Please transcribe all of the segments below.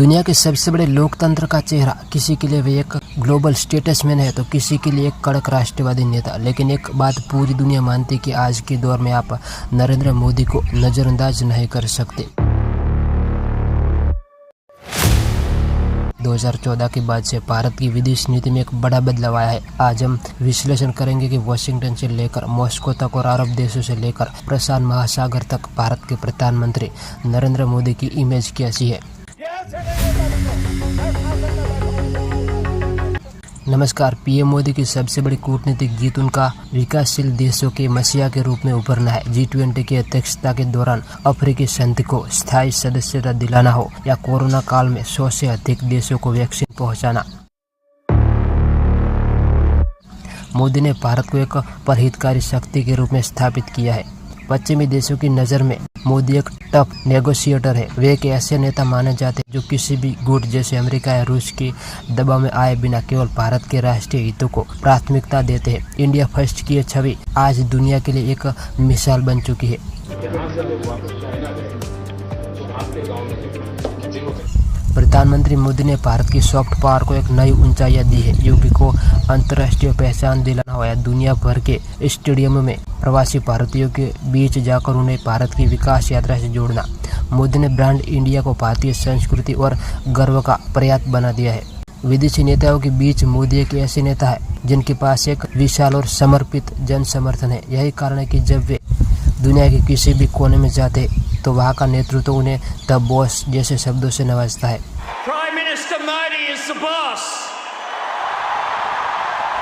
दुनिया के सबसे बड़े लोकतंत्र का चेहरा, किसी के लिए वे एक ग्लोबल स्टेटसमैन है तो किसी के लिए एक कड़क राष्ट्रवादी नेता। लेकिन एक बात पूरी दुनिया मानती कि आज के दौर में आप नरेंद्र मोदी को नजरअंदाज नहीं कर सकते। 2014 के बाद से भारत की विदेश नीति में एक बड़ा बदलाव आया है। आज हम विश्लेषण करेंगे कि वॉशिंगटन से लेकर मॉस्को तक और अरब देशों से लेकर प्रशांत महासागर तक भारत के प्रधानमंत्री नरेंद्र मोदी की इमेज कैसी है। नमस्कार। पीएम मोदी की सबसे बड़ी कूटनीतिक जीत उनका विकासशील देशों के मसीहा के रूप में उभरना है। G20 की अध्यक्षता के दौरान अफ्रीकी संधि को स्थायी सदस्यता दिलाना हो या कोरोना काल में 100 से अधिक देशों को वैक्सीन पहुंचाना, मोदी ने भारत को एक परहितकारी शक्ति के रूप में स्थापित किया है। पश्चिमी देशों की नज़र में मोदी एक टफ नेगोशिएटर है। वे एक ऐसे नेता माने जाते हैं जो किसी भी गुट जैसे अमेरिका या रूस के दबाव में आए बिना केवल भारत के राष्ट्रीय हितों को प्राथमिकता देते हैं। इंडिया फर्स्ट की छवि आज दुनिया के लिए एक मिसाल बन चुकी है। प्रधानमंत्री मोदी ने भारत की सॉफ्ट पावर को एक नई ऊंचाइयां दी है। यूपी को अंतर्राष्ट्रीय पहचान दिलाना हो या दुनिया भर के स्टेडियमों में प्रवासी भारतीयों के बीच जाकर उन्हें भारत की विकास यात्रा से जोड़ना, मोदी ने ब्रांड इंडिया को भारतीय संस्कृति और गर्व का पर्याय बना दिया है। विदेशी नेताओं के बीच मोदी एक ऐसे नेता है जिनके पास एक विशाल और समर्पित जन समर्थन है। यही कारण है कि जब वे दुनिया के किसी भी कोने में जाते हैं तो वहाँ का नेतृत्व उन्हें द बॉस जैसे शब्दों से नवाजता है। Prime Minister Modi is the boss.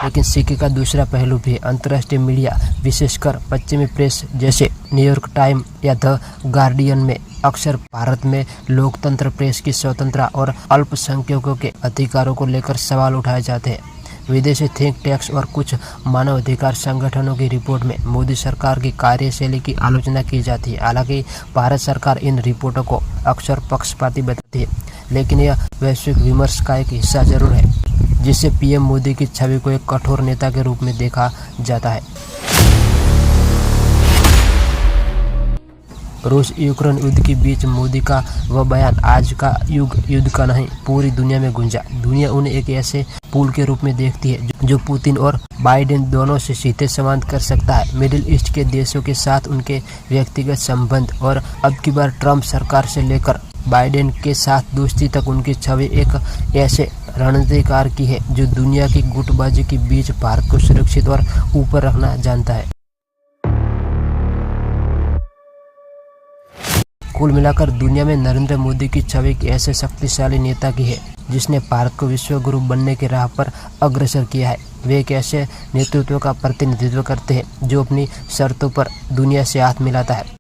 लेकिन सिक्के का दूसरा पहलू भी है। अंतर्राष्ट्रीय मीडिया, विशेषकर पश्चिमी प्रेस जैसे न्यूयॉर्क टाइम या द गार्डियन में अक्सर भारत में लोकतंत्र, प्रेस की स्वतंत्रता और अल्पसंख्यकों के अधिकारों को लेकर सवाल उठाए जाते हैं। विदेशी थिंक टैंक्स और कुछ मानवाधिकार संगठनों की रिपोर्ट में मोदी सरकार की कार्यशैली की आलोचना की जाती है। हालांकि भारत सरकार इन रिपोर्टों को अक्सर पक्षपाती बताती है, लेकिन यह वैश्विक विमर्श का एक हिस्सा जरूर है जिससे पीएम मोदी की छवि को एक कठोर नेता के रूप में देखा जाता है। रूस यूक्रेन युद्ध के बीच मोदी का वह बयान आज का युग युद्ध का नहीं, पूरी दुनिया में गूंजा। दुनिया उन्हें एक ऐसे पुल के रूप में देखती है जो पुतिन और बाइडेन दोनों से सीधे संवाद कर सकता है। मिडिल ईस्ट के देशों के साथ उनके व्यक्तिगत संबंध और अब की बार ट्रंप सरकार से लेकर बाइडेन के साथ दोस्ती तक उनकी छवि एक ऐसे रणनीतिकार की है जो दुनिया की गुटबाजी के बीच भारत को सुरक्षित और ऊपर रखना जानता है। कुल मिलाकर दुनिया में नरेंद्र मोदी की छवि एक ऐसे शक्तिशाली नेता की है जिसने भारत को विश्व गुरु बनने के राह पर अग्रसर किया है। वे एक ऐसे नेतृत्व का प्रतिनिधित्व करते हैं जो अपनी शर्तों पर दुनिया से हाथ मिलाता है।